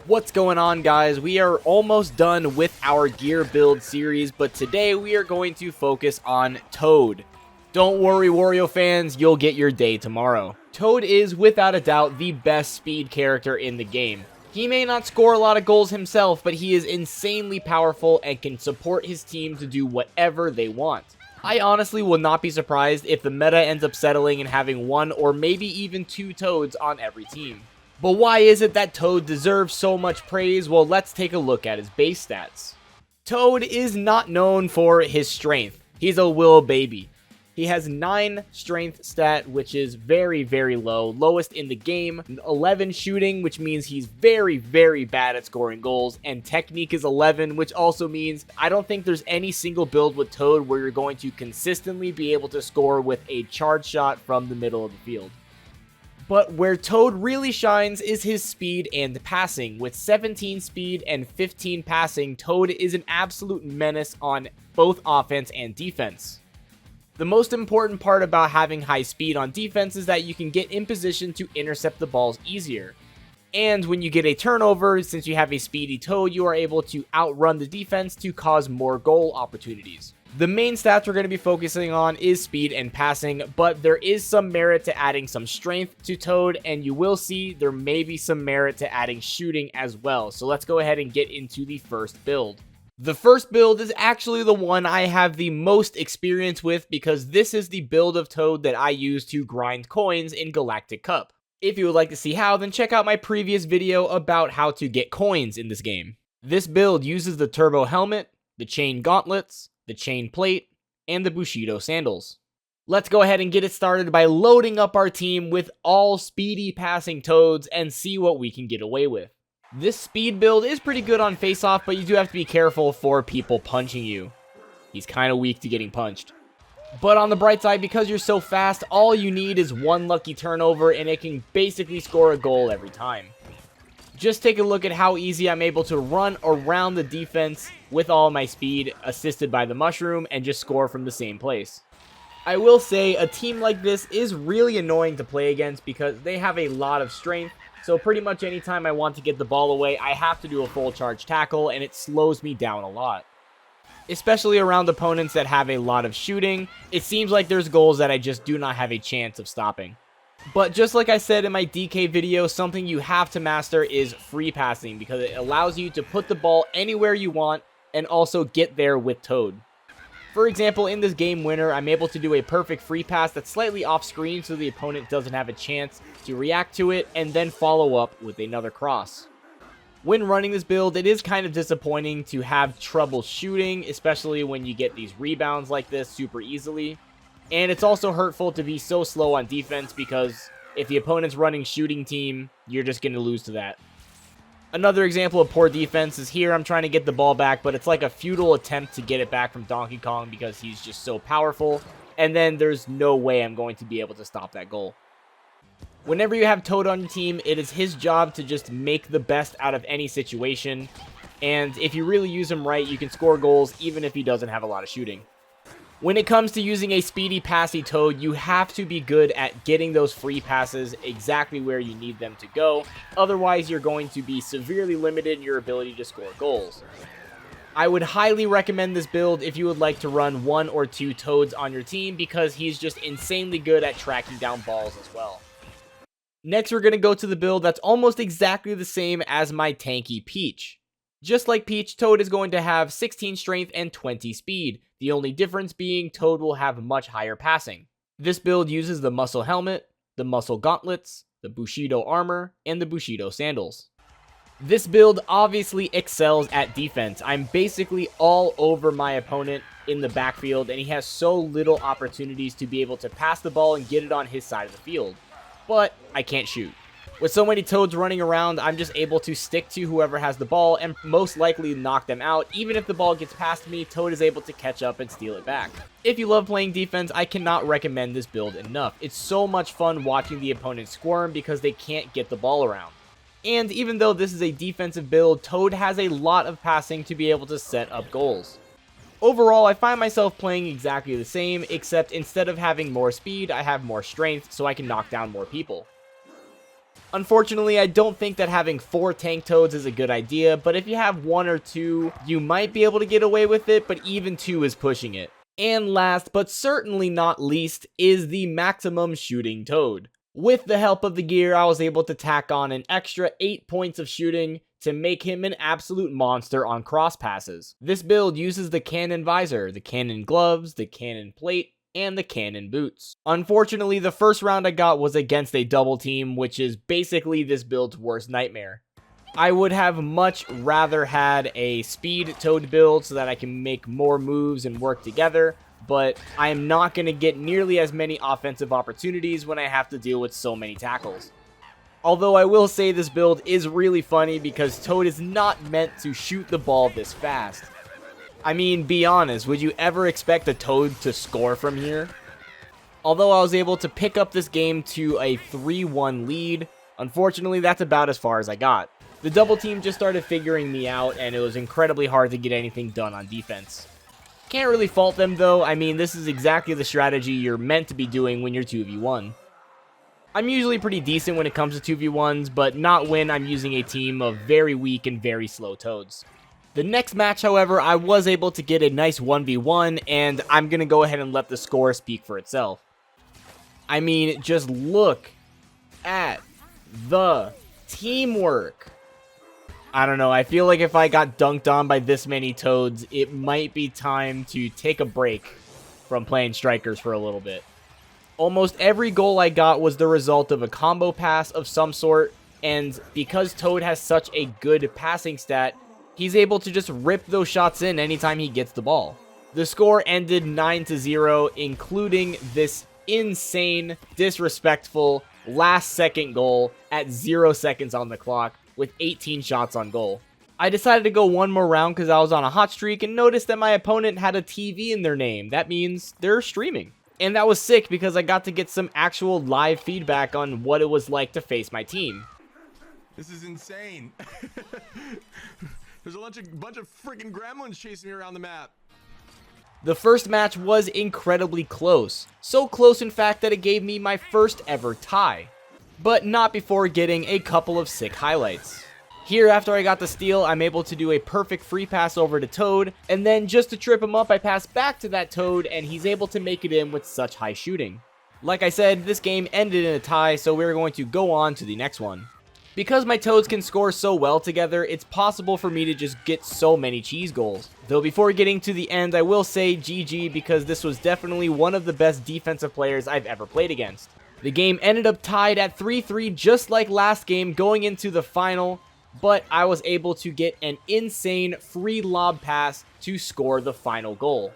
What's going on, guys? We are almost done with our gear build series, but today we are going to focus on Toad. Don't worry, Wario fans, you'll get your day tomorrow. Toad is, without a doubt, the best speed character in the game. He may not score a lot of goals himself, but he is insanely powerful and can support his team to do whatever they want. I honestly will not be surprised if the meta ends up settling and having one or maybe even two Toads on every team. But why is it that Toad deserves so much praise? Well, let's take a look at his base stats. Toad is not known for his strength. He's a little baby. He has 9 strength stat, which is very, very low. Lowest in the game. 11 shooting, which means he's very, very bad at scoring goals. And technique is 11, which also means I don't think there's any single build with Toad where you're going to consistently be able to score with a charge shot from the middle of the field. But where Toad really shines is his speed and passing. With 17 speed and 15 passing, Toad is an absolute menace on both offense and defense. The most important part about having high speed on defense is that you can get in position to intercept the balls easier. And when you get a turnover, since you have a speedy Toad, you are able to outrun the defense to cause more goal opportunities. The main stats we're going to be focusing on is speed and passing, but there is some merit to adding some strength to Toad, and you will see there may be some merit to adding shooting as well. So let's go ahead and get into the first build. The first build is actually the one I have the most experience with because this is the build of Toad that I use to grind coins in Galactic Cup. If you would like to see how, then check out my previous video about how to get coins in this game. This build uses the turbo helmet, the chain gauntlets, the chain plate, and the Bushido sandals. Let's go ahead and get it started by loading up our team with all speedy passing Toads and see what we can get away with. This speed build is pretty good on face-off, but you do have to be careful for people punching you. He's kind of weak to getting punched. But on the bright side, because you're so fast, all you need is one lucky turnover and it can basically score a goal every time. Just take a look at how easy I'm able to run around the defense with all my speed, assisted by the mushroom, and just score from the same place. I will say a team like this is really annoying to play against because they have a lot of strength, so pretty much anytime I want to get the ball away, I have to do a full charge tackle, and it slows me down a lot. Especially around opponents that have a lot of shooting, it seems like there's goals that I just do not have a chance of stopping. But just like I said in my DK video, something you have to master is free passing because it allows you to put the ball anywhere you want and also get there with Toad. For example, in this game winner, I'm able to do a perfect free pass that's slightly off screen so the opponent doesn't have a chance to react to it and then follow up with another cross. When running this build, it is kind of disappointing to have trouble shooting, especially when you get these rebounds like this super easily. And it's also hurtful to be so slow on defense because if the opponent's running shooting team, you're just going to lose to that. Another example of poor defense is here. I'm trying to get the ball back, but it's like a futile attempt to get it back from Donkey Kong because he's just so powerful. And then there's no way I'm going to be able to stop that goal. Whenever you have Toad on your team, it is his job to just make the best out of any situation. And if you really use him right, you can score goals even if he doesn't have a lot of shooting. When it comes to using a speedy, passy Toad, you have to be good at getting those free passes exactly where you need them to go. Otherwise, you're going to be severely limited in your ability to score goals. I would highly recommend this build if you would like to run 1 or 2 Toads on your team because he's just insanely good at tracking down balls as well. Next, we're going to go to the build that's almost exactly the same as my tanky Peach. Just like Peach, Toad is going to have 16 strength and 20 speed. The only difference being Toad will have much higher passing. This build uses the muscle helmet, the muscle gauntlets, the Bushido armor, and the Bushido sandals. This build obviously excels at defense. I'm basically all over my opponent in the backfield, and he has so little opportunities to be able to pass the ball and get it on his side of the field. But I can't shoot. With so many Toads running around, I'm just able to stick to whoever has the ball and most likely knock them out. Even if the ball gets past me, Toad is able to catch up and steal it back. If you love playing defense, I cannot recommend this build enough. It's so much fun watching the opponent squirm because they can't get the ball around. And even though this is a defensive build, Toad has a lot of passing to be able to set up goals. Overall, I find myself playing exactly the same, except instead of having more speed, I have more strength so I can knock down more people. Unfortunately, I don't think that having 4 tank toads is a good idea, but if you have 1 or 2, you might be able to get away with it, but even 2 is pushing it. And last, but certainly not least, is the maximum shooting toad. With the help of the gear, I was able to tack on an extra 8 points of shooting to make him an absolute monster on cross passes. This build uses the cannon visor, the cannon gloves, the cannon plate, and the cannon boots. Unfortunately, the first round I got was against a double team, which is basically this build's worst nightmare. I would have much rather had a speed toad build so that I can make more moves and work together, but I am not going to get nearly as many offensive opportunities when I have to deal with so many tackles. Although I will say this build is really funny because Toad is not meant to shoot the ball this fast. I mean, be honest, would you ever expect a Toad to score from here? Although I was able to pick up this game to a 3-1 lead, unfortunately that's about as far as I got. The double team just started figuring me out and it was incredibly hard to get anything done on defense. Can't really fault them though, I mean this is exactly the strategy you're meant to be doing when you're 2v1. I'm usually pretty decent when it comes to 2v1s, but not when I'm using a team of very weak and very slow Toads. The next match, however, I was able to get a nice 1v1, and I'm going to go ahead and let the score speak for itself. I mean, just look at the teamwork. I don't know, I feel like if I got dunked on by this many Toads, it might be time to take a break from playing strikers for a little bit. Almost every goal I got was the result of a combo pass of some sort, and because Toad has such a good passing stat, he's able to just rip those shots in anytime he gets the ball. The score ended 9-0, including this insane, disrespectful, last-second goal at 0 seconds on the clock with 18 shots on goal. I decided to go one more round because I was on a hot streak and noticed that my opponent had a TV in their name. That means they're streaming. And that was sick because I got to get some actual live feedback on what it was like to face my team. This is insane. There's a bunch of freaking gremlins chasing me around the map. The first match was incredibly close. So close in fact that it gave me my first ever tie. But not before getting a couple of sick highlights. Here, after I got the steal, I'm able to do a perfect free pass over to Toad, and then just to trip him up, I pass back to that Toad, and he's able to make it in with such high shooting. Like I said, this game ended in a tie, so we're going to go on to the next one. Because my Toads can score so well together, it's possible for me to just get so many cheese goals. Though before getting to the end, I will say GG because this was definitely one of the best defensive players I've ever played against. The game ended up tied at 3-3 just like last game going into the final, but I was able to get an insane free lob pass to score the final goal.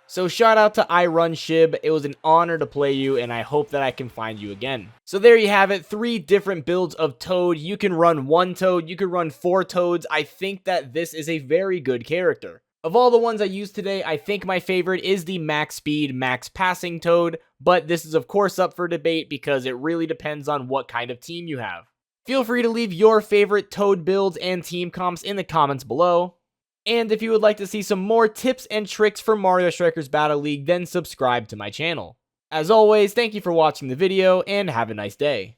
So shout out to iRunShib, it was an honor to play you and I hope that I can find you again. So there you have it, 3 different builds of Toad. You can run 1 Toad, you can run 4 Toads. I think that this is a very good character. Of all the ones I used today, I think my favorite is the max speed, max passing Toad, but this is of course up for debate because it really depends on what kind of team you have. Feel free to leave your favorite Toad builds and team comps in the comments below. And if you would like to see some more tips and tricks for Mario Strikers Battle League, then subscribe to my channel. As always, thank you for watching the video and have a nice day.